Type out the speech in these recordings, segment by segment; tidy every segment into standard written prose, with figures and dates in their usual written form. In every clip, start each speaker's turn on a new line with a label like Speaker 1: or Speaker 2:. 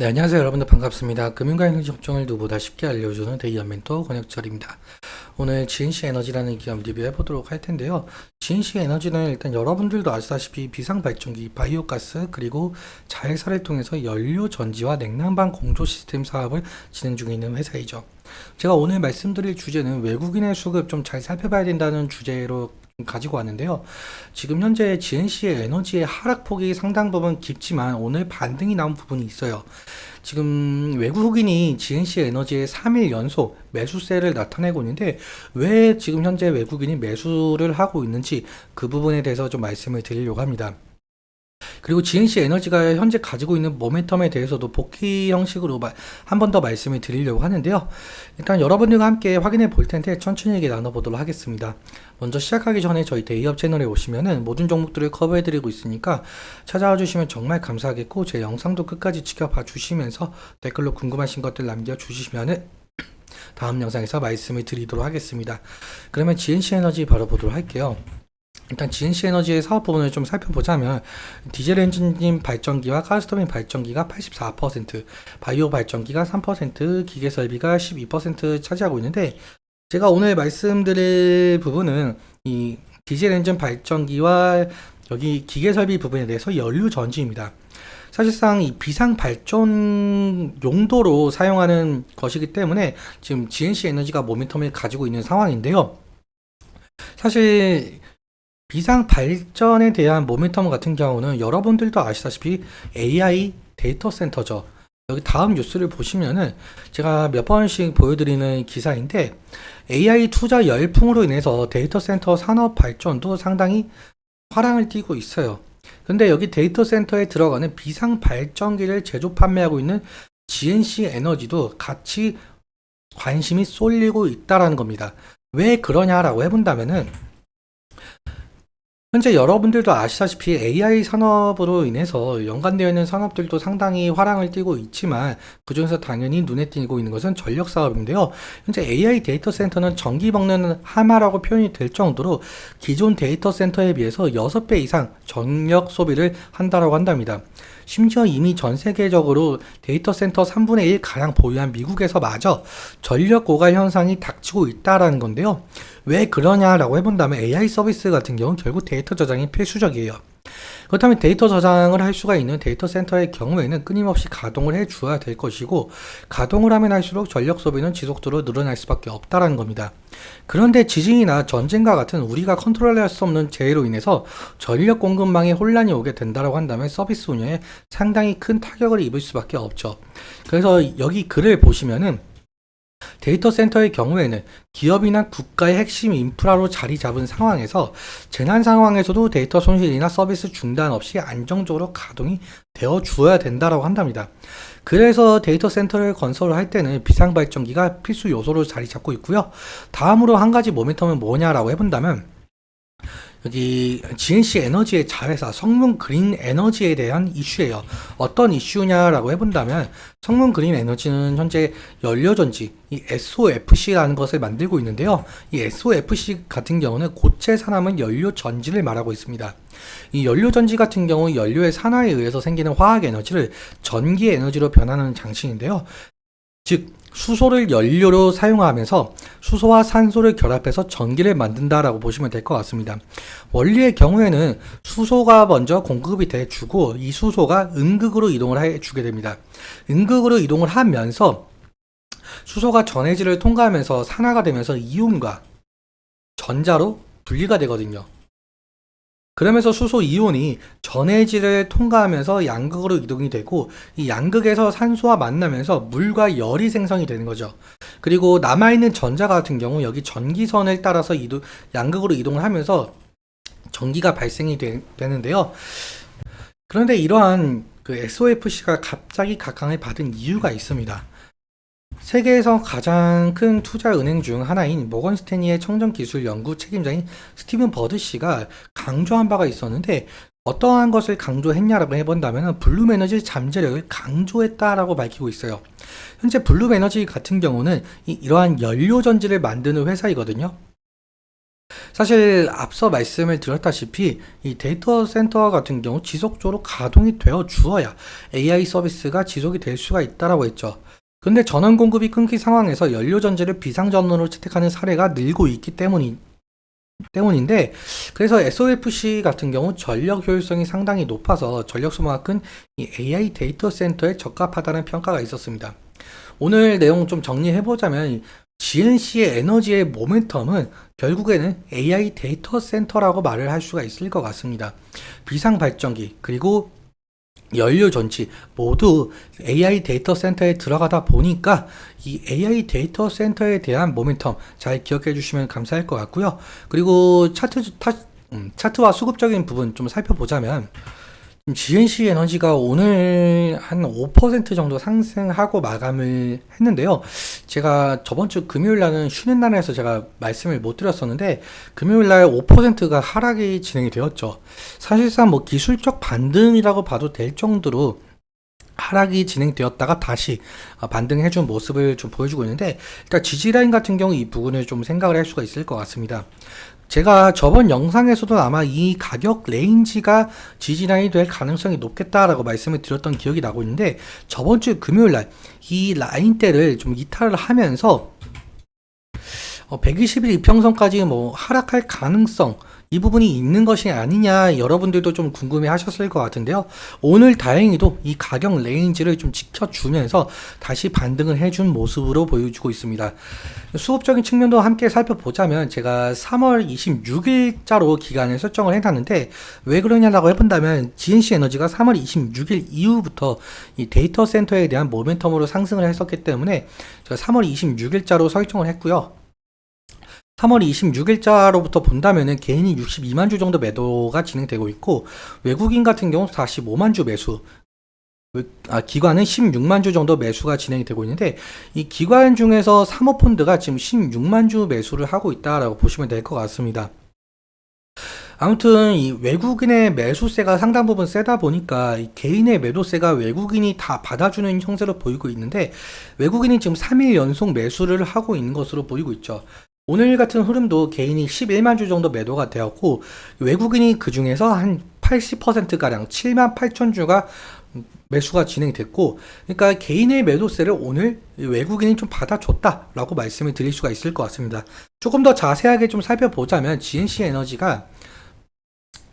Speaker 1: 네, 안녕하세요. 여러분들 반갑습니다. 금융과 에너지 업종을 누구보다 쉽게 알려주는 데이어 멘토 권혁철입니다. 오늘 GNC 에너지라는 기업 리뷰해 보도록 할 텐데요. GNC 에너지는 일단 여러분들도 아시다시피 비상발전기, 바이오가스, 그리고 자회사를 통해서 연료 전지와 냉난방 공조 시스템 사업을 진행 중에 있는 회사이죠. 제가 오늘 말씀드릴 주제는 외국인의 수급 좀 잘 살펴봐야 된다는 주제로 가지고 왔는데요. 지금 현재 GNC의 에너지의 하락폭이 상당 부분 깊지만 오늘 반등이 나온 부분이 있어요. 지금 외국인이 GNC 에너지의 3일 연속 매수세를 나타내고 있는데 왜 지금 현재 외국인이 매수를 하고 있는지 그 부분에 대해서 좀 말씀을 드리려고 합니다. 그리고 GNC 에너지가 현재 가지고 있는 모멘텀에 대해서도 복귀 형식으로 한 번 더 말씀을 드리려고 하는데요. 일단 여러분들과 함께 확인해 볼 텐데 천천히 얘기 나눠보도록 하겠습니다. 먼저 시작하기 전에 저희 데이업 채널에 오시면은 모든 종목들을 커버해 드리고 있으니까 찾아와 주시면 정말 감사하겠고 제 영상도 끝까지 지켜봐 주시면서 댓글로 궁금하신 것들 남겨주시면은 다음 영상에서 말씀을 드리도록 하겠습니다. 그러면 GNC 에너지 바로 보도록 할게요. 일단 GNC 에너지의 사업 부분을 좀 살펴보자면 디젤 엔진 발전기와 가스터빈 발전기가 84%, 바이오 발전기가 3%, 기계 설비가 12% 차지하고 있는데 제가 오늘 말씀드릴 부분은 이 디젤 엔진 발전기와 여기 기계 설비 부분에 대해서 연료 전지입니다. 사실상 이 비상 발전 용도로 사용하는 것이기 때문에 지금 GNC 에너지가 모멘텀을 가지고 있는 상황인데요. 사실 비상 발전에 대한 모멘텀 같은 경우는 여러분들도 아시다시피 AI 데이터 센터죠. 여기 다음 뉴스를 보시면은 제가 몇 번씩 보여드리는 기사인데 AI 투자 열풍으로 인해서 데이터 센터 산업 발전도 상당히 화랑을 띠고 있어요. 근데 여기 데이터 센터에 들어가는 비상 발전기를 제조 판매하고 있는 GNC 에너지도 같이 관심이 쏠리고 있다라는 겁니다. 왜 그러냐라고 해본다면은 현재 여러분들도 아시다시피 AI 산업으로 인해서 연관되어 있는 산업들도 상당히 화랑을 띠고 있지만 그중에서 당연히 눈에 띄고 있는 것은 전력 사업인데요. 현재 AI 데이터 센터는 전기 먹는 하마라고 표현이 될 정도로 기존 데이터 센터에 비해서 6배 이상 전력 소비를 한다라고 한답니다. 심지어 이미 전 세계적으로 데이터 센터 3분의 1 가량 보유한 미국에서마저 전력 고갈 현상이 닥치고 있다라는 건데요. 왜 그러냐라고 해본다면 AI 서비스 같은 경우는 결국 데이터 저장이 필수적이에요. 그렇다면 데이터 저장을 할 수가 있는 데이터 센터의 경우에는 끊임없이 가동을 해 주어야 될 것이고 가동을 하면 할수록 전력 소비는 지속적으로 늘어날 수밖에 없다라는 겁니다. 그런데 지진이나 전쟁과 같은 우리가 컨트롤할 수 없는 재해로 인해서 전력 공급망에 혼란이 오게 된다고 한다면 서비스 운영에 상당히 큰 타격을 입을 수밖에 없죠. 그래서 여기 글을 보시면은 데이터 센터의 경우에는 기업이나 국가의 핵심 인프라로 자리 잡은 상황에서 재난 상황에서도 데이터 손실이나 서비스 중단 없이 안정적으로 가동이 되어 주어야 된다고 한답니다. 그래서 데이터 센터를 건설을 할 때는 비상발전기가 필수 요소로 자리 잡고 있고요. 다음으로 한 가지 모멘텀은 뭐냐라고 해본다면 여기 GNC 에너지의 자회사 성문 그린 에너지에 대한 이슈예요. 어떤 이슈냐라고 해본다면 성문 그린 에너지는 현재 연료전지 이 SOFC라는 것을 만들고 있는데요. 이 SOFC 같은 경우는 고체 산화물 연료전지를 말하고 있습니다. 이 연료전지 같은 경우 연료의 산화에 의해서 생기는 화학 에너지를 전기 에너지로 변하는 장치인데요. 즉 수소를 연료로 사용하면서 수소와 산소를 결합해서 전기를 만든다라고 보시면 될 것 같습니다. 원리의 경우에는 수소가 먼저 공급이 돼 주고 이 수소가 음극으로 이동을 해 주게 됩니다. 음극으로 이동을 하면서 수소가 전해질을 통과하면서 산화가 되면서 이온과 전자로 분리가 되거든요. 그러면서 수소 이온이 전해질을 통과하면서 양극으로 이동이 되고 이 양극에서 산소와 만나면서 물과 열이 생성이 되는 거죠. 그리고 남아있는 전자 같은 경우 여기 전기선을 따라서 양극으로 이동을 하면서 전기가 발생이 되는데요. 그런데 이러한 그 SOFC가 갑자기 각광을 받은 이유가 있습니다. 세계에서 가장 큰 투자 은행 중 하나인 모건 스탠리의 청정기술 연구 책임자인 스티븐 버드 씨가 강조한 바가 있었는데 어떠한 것을 강조했냐라고 해본다면 블룸 에너지 잠재력을 강조했다라고 밝히고 있어요. 현재 블룸 에너지 같은 경우는 이러한 연료 전지를 만드는 회사이거든요. 사실 앞서 말씀을 드렸다시피 이 데이터 센터 같은 경우 지속적으로 가동이 되어 주어야 AI 서비스가 지속이 될 수가 있다라고 했죠. 근데 전원 공급이 끊긴 상황에서 연료 전지를 비상전원으로 채택하는 사례가 늘고 있기 때문인데, 그래서 SOFC 같은 경우 전력 효율성이 상당히 높아서 전력 소모가 큰 이 AI 데이터 센터에 적합하다는 평가가 있었습니다. 오늘 내용 좀 정리해보자면 GNC의 에너지의 모멘텀은 결국에는 AI 데이터 센터라고 말을 할 수가 있을 것 같습니다. 비상 발전기 그리고 연료 전지 모두 AI 데이터 센터에 들어가다 보니까 이 AI 데이터 센터에 대한 모멘텀 잘 기억해 주시면 감사할 것 같고요. 그리고 차트와 수급적인 부분 좀 살펴보자면 GNC 에너지가 오늘 한 5% 정도 상승하고 마감을 했는데요. 제가 저번 주 금요일 날은 쉬는 날에서 제가 말씀을 못 드렸었는데, 금요일 날 5%가 하락이 진행이 되었죠. 사실상 뭐 기술적 반등이라고 봐도 될 정도로 하락이 진행되었다가 다시 반등해준 모습을 좀 보여주고 있는데, 일단 지지라인 같은 경우 이 부분을 좀 생각을 할 수가 있을 것 같습니다. 제가 저번 영상에서도 아마 이 가격 레인지가 지지라인이 될 가능성이 높겠다라고 말씀을 드렸던 기억이 나고 있는데, 저번 주 금요일날 이 라인대를 좀 이탈을 하면서 120일 이평선까지 뭐 하락할 가능성, 이 부분이 있는 것이 아니냐 여러분들도 좀 궁금해 하셨을 것 같은데요. 오늘 다행히도 이 가격 레인지를 좀 지켜주면서 다시 반등을 해준 모습으로 보여주고 있습니다. 수급적인 측면도 함께 살펴보자면 제가 3월 26일자로 기간을 설정을 해놨는데, 왜 그러냐라고 해본다면 GNC 에너지가 3월 26일 이후부터 이 데이터 센터에 대한 모멘텀으로 상승을 했었기 때문에 제가 3월 26일자로 설정을 했고요. 3월 26일자로부터 본다면은 개인이 62만 주 정도 매도가 진행되고 있고, 외국인 같은 경우 45만 주 매수, 기관은 16만 주 정도 매수가 진행이 되고 있는데, 이 기관 중에서 사모펀드가 지금 16만 주 매수를 하고 있다라고 보시면 될 것 같습니다. 아무튼 이 외국인의 매수세가 상당 부분 세다 보니까 이 개인의 매도세가 외국인이 다 받아주는 형태로 보이고 있는데, 외국인이 지금 3일 연속 매수를 하고 있는 것으로 보이고 있죠. 오늘 같은 흐름도 개인이 11만 주 정도 매도가 되었고, 외국인이 그 중에서 한 80%가량 7만 8천 주가 매수가 진행됐고, 그러니까 개인의 매도세를 오늘 외국인이 좀 받아줬다라고 말씀을 드릴 수가 있을 것 같습니다. 조금 더 자세하게 좀 살펴보자면 GNC 에너지가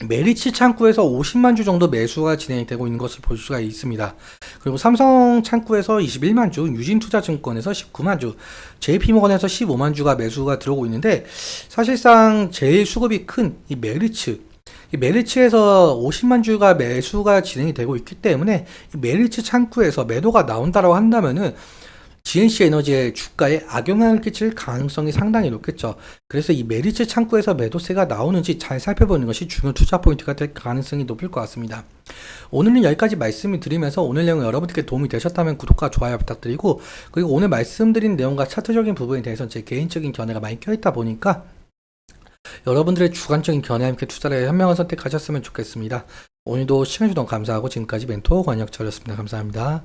Speaker 1: 메리츠 창구에서 50만 주 정도 매수가 진행이 되고 있는 것을 볼 수가 있습니다. 그리고 삼성 창구에서 21만 주, 유진투자증권에서 19만 주, JP모건에서 15만 주가 매수가 들어오고 있는데, 사실상 제일 수급이 큰 이 메리츠에서 50만 주가 매수가 진행이 되고 있기 때문에 이 메리츠 창구에서 매도가 나온다라고 한다면은 GNC 에너지의 주가에 악영향을 끼칠 가능성이 상당히 높겠죠. 그래서 이 메리츠 창구에서 매도세가 나오는지 잘 살펴보는 것이 중요 투자 포인트가 될 가능성이 높을 것 같습니다. 오늘은 여기까지 말씀을 드리면서 오늘 내용 여러분들께 도움이 되셨다면 구독과 좋아요 부탁드리고, 그리고 오늘 말씀드린 내용과 차트적인 부분에 대해서는 제 개인적인 견해가 많이 껴있다 보니까 여러분들의 주관적인 견해와 함께 투자를 현명한 선택하셨으면 좋겠습니다. 오늘도 시청해주셔서 감사하고, 지금까지 멘토 권혁철이었습니다. 감사합니다.